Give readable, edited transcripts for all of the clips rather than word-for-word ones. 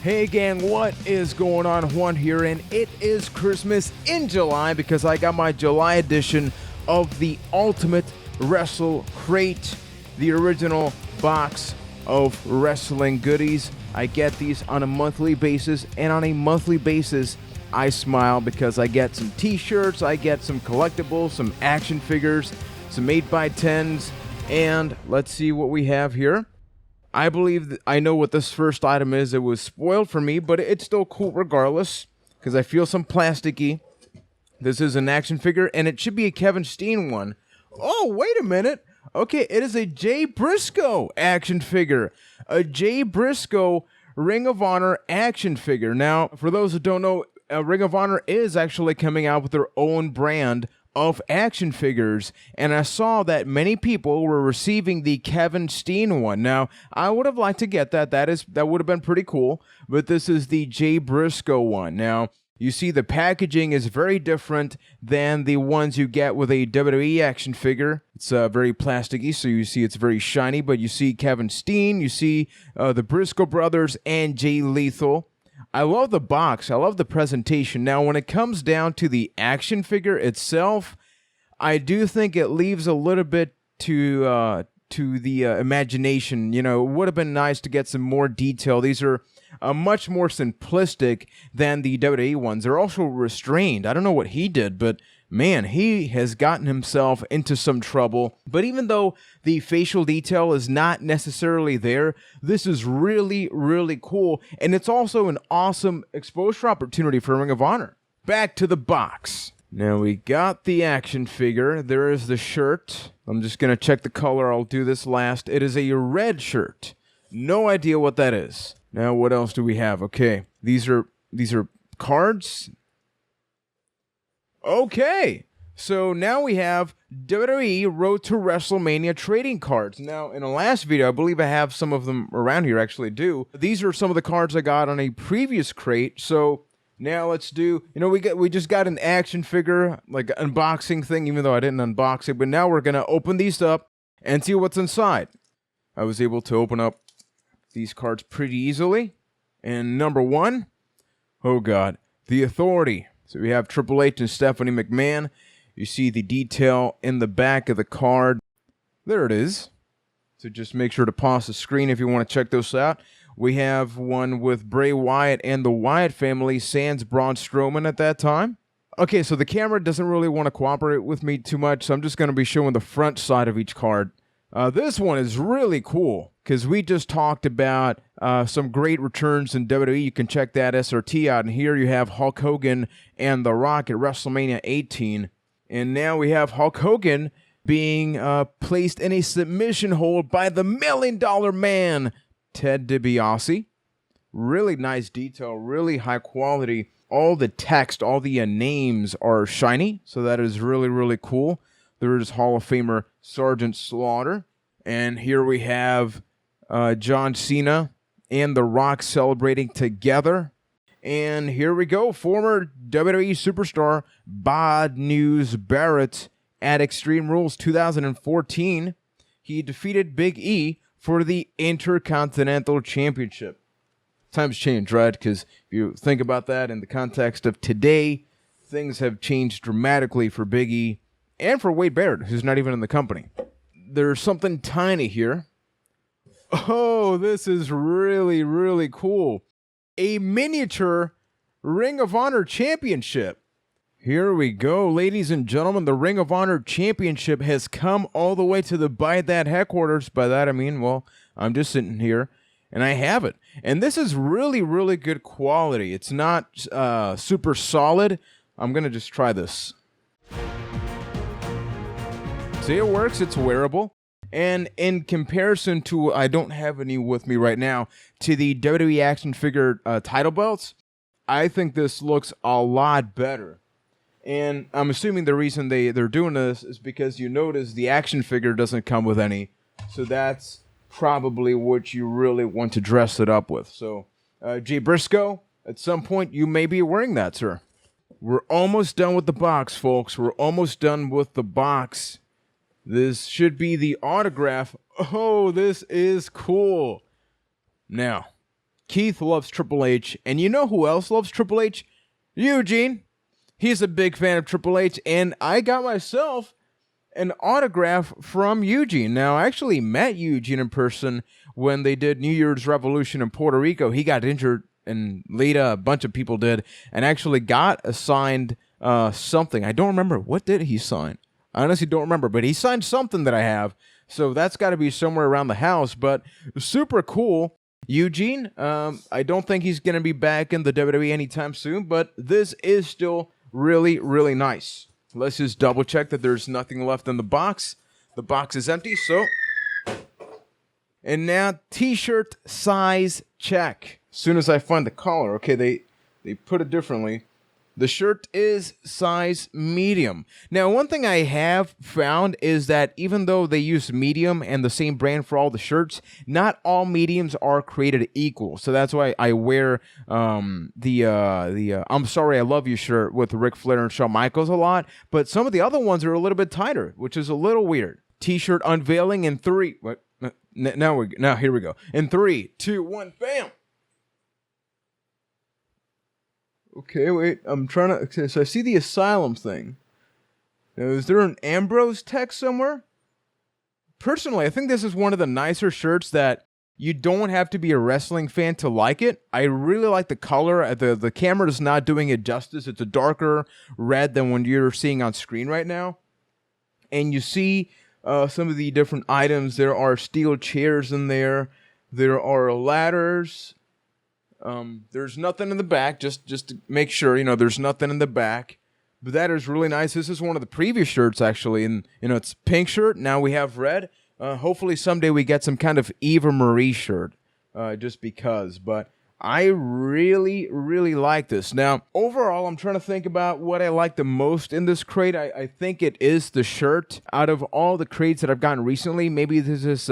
Hey gang, what is going on? Juan here, and it is Christmas in July because I got my July edition of the Ultimate WrestleCrate, the original box of wrestling goodies. I get these on a monthly basis, and on a monthly basis, I smile because I get some t-shirts, I get some collectibles, some action figures, some 8x10s, and let's see what we have here. I believe I know what this first item is. It was spoiled for me, but it's still cool regardless, because I feel some plasticky. This is an action figure, and it should be a Kevin Steen one. Oh, wait a minute. Okay, it is a Jay Briscoe action figure. A Jay Briscoe Ring of Honor action figure. Now, for those who don't know, Ring of Honor is actually coming out with their own brand of action figures, and I saw that many people were receiving the Kevin Steen one. Now, I would have liked to get that. That would have been pretty cool, but this is the Jay Briscoe one. Now, you see the packaging is very different than the ones you get with a WWE action figure. It's very plasticky, so you see it's very shiny, but you see Kevin Steen, you see the Briscoe brothers, and Jay Lethal. I love the box. I love the presentation. Now, when it comes down to the action figure itself, I do think it leaves a little bit to the imagination. You know, it would have been nice to get some more detail. These are much more simplistic than the WWE ones. They're also restrained. I don't know what he did, but man, he has gotten himself into some trouble. But even though the facial detail is not necessarily there, this is really, really cool. And it's also an awesome exposure opportunity for Ring of Honor. Back to the box. Now we got the action figure. There is the shirt. I'm just going to check the color. I'll do this last. It is a red shirt. No idea what that is. Now what else do we have? Okay, these are cards. Okay, so now we have WWE Road to WrestleMania trading cards. Now, in the last video, I believe I have some of them around here, actually do. These are some of the cards I got on a previous crate, so now let's do, we just got an action figure, like an unboxing thing, even though I didn't unbox it, but now we're going to open these up and see what's inside. I was able to open up these cards pretty easily, and number one, oh god, The Authority. So we have Triple H and Stephanie McMahon. You see the detail in the back of the card. There it is. So just make sure to pause the screen if you want to check those out. We have one with Bray Wyatt and the Wyatt family, sans Braun Strowman at that time. Okay, so the camera doesn't really want to cooperate with me too much, so I'm just going to be showing the front side of each card. This one is really cool, because we just talked about some great returns in WWE. You can check that SRT out. And here you have Hulk Hogan and The Rock at WrestleMania 18. And now we have Hulk Hogan being placed in a submission hold by the $1 Million Man, Ted DiBiase. Really nice detail, really high quality. All the text, all the names are shiny, so that is really, really cool. There is Hall of Famer Sergeant Slaughter. And here we have John Cena and The Rock celebrating together. And here we go, former WWE superstar Bad News Barrett at Extreme Rules 2014. He defeated Big E for the Intercontinental Championship. Times change, right? Because if you think about that in the context of today, things have changed dramatically for Big E and for Wade Barrett, who's not even in the company. There's something tiny here. Oh, this is really, really cool. A miniature Ring of Honor Championship. Here we go, ladies and gentlemen. The Ring of Honor Championship has come all the way to the Byte That headquarters. By that I mean, well, I'm just sitting here, and I have it. And this is really, really good quality. It's not super solid. I'm going to just try this. See, it works. It's wearable. And in comparison to, I don't have any with me right now, to the WWE action figure title belts, I think this looks a lot better. And I'm assuming the reason they're doing this is because you notice the action figure doesn't come with any. So that's probably what you really want to dress it up with. So, Jay Briscoe, at some point you may be wearing that, sir. We're almost done with the box, folks. We're almost done with the box. This should be the autograph. Oh, this is cool. Now, Keith loves Triple H, and you know who else loves Triple H? Eugene. He's a big fan of Triple H, and I got myself an autograph from Eugene. Now, I actually met Eugene in person when they did New Year's Revolution in Puerto Rico. He got injured, and Lita, a bunch of people did, and actually got assigned something. I don't remember. What did he sign? I honestly don't remember, but he signed something that I have, so that's got to be somewhere around the house, but super cool. Eugene, I don't think he's going to be back in the WWE anytime soon, but this is still really, really nice. Let's just double check that there's nothing left in the box. The box is empty, so. And now, t-shirt size check. As soon as I find the collar, okay, they put it differently. The shirt is size medium. Now, one thing I have found is that even though they use medium and the same brand for all the shirts, not all mediums are created equal. So that's why I wear the I'm Sorry I Love You shirt with Ric Flair and Shawn Michaels a lot, but some of the other ones are a little bit tighter, which is a little weird. T-shirt unveiling in 3. What? Now here we go. In 3, 2, 1, bam. Okay, wait, I'm trying to, okay, so I see the Asylum thing. Now, is there an Ambrose text somewhere? Personally, I think this is one of the nicer shirts that you don't have to be a wrestling fan to like it. I really like the color. The camera is not doing it justice. It's a darker red than what you're seeing on screen right now. And you see some of the different items. There are steel chairs in there. There are ladders. There's nothing in the back, just to make sure, there's nothing in the back. But that is really nice. This is one of the previous shirts, actually, and, it's pink shirt. Now we have red. Hopefully someday we get some kind of Eva Marie shirt, just because. But I really, really like this. Now, overall, I'm trying to think about what I like the most in this crate. I think it is the shirt. Out of all the crates that I've gotten recently, maybe this is...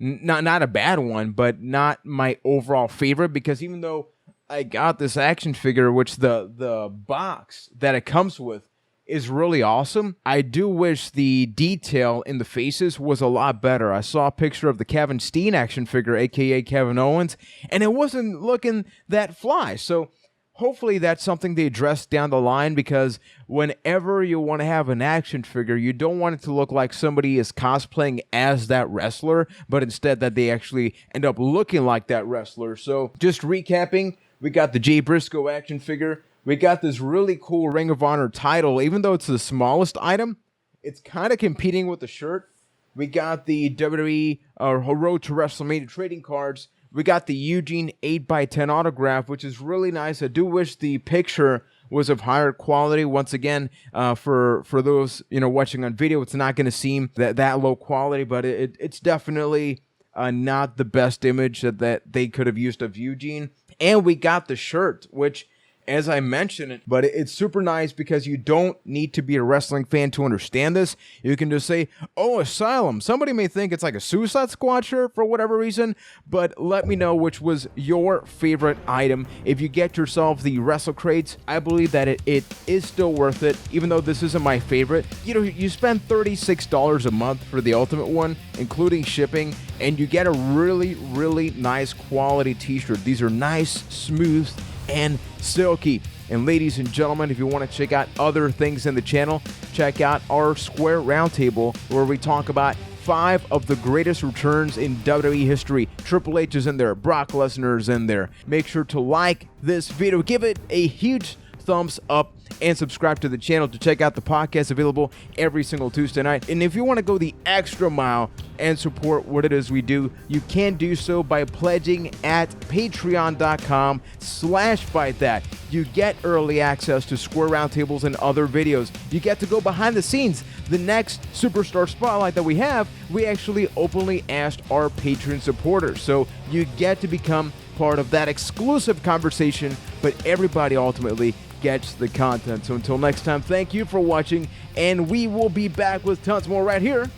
Not a bad one, but not my overall favorite, because even though I got this action figure, which the box that it comes with is really awesome, I do wish the detail in the faces was a lot better. I saw a picture of the Kevin Steen action figure, aka Kevin Owens, and it wasn't looking that fly. So hopefully that's something they address down the line, because whenever you want to have an action figure, you don't want it to look like somebody is cosplaying as that wrestler, but instead that they actually end up looking like that wrestler. So just recapping, we got the Jay Briscoe action figure. We got this really cool Ring of Honor title. Even though it's the smallest item, it's kind of competing with the shirt. We got the WWE Road to WrestleMania trading cards. We got the Eugene 8x10 autograph, which is really nice. I do wish the picture was of higher quality. Once again, for those watching on video, it's not going to seem that low quality, but it's definitely not the best image that they could have used of Eugene. And we got the shirt, which, as I mentioned, but it's super nice because you don't need to be a wrestling fan to understand this. You can just say, oh, Asylum. Somebody may think it's like a Suicide Squad shirt for whatever reason, but let me know which was your favorite item. If you get yourself the WrestleCrates, I believe that it is still worth it, even though this isn't my favorite. You spend $36 a month for the Ultimate one, including shipping, and you get a really, really nice quality t-shirt. These are nice, smooth, and silky. And ladies and gentlemen, if you want to check out other things in the channel, check out our Square Roundtable, where we talk about 5 of the greatest returns in WWE history. Triple H is in there, Brock Lesnar is in there. Make sure to like this video, give it a huge thumbs up, and subscribe to the channel to check out the podcast available every single Tuesday night. And if you want to go the extra mile and support what it is we do, you can do so by pledging at patreon.com/Byte That. You get early access to Square Roundtables and other videos. You get to go behind the scenes. The next Superstar Spotlight that we have, we actually openly asked our Patreon supporters. So you get to become part of that exclusive conversation, but everybody ultimately gets the content. So until next time, thank you for watching, and we will be back with tons more right here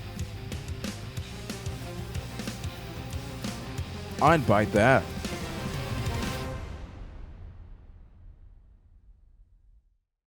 on Byte That.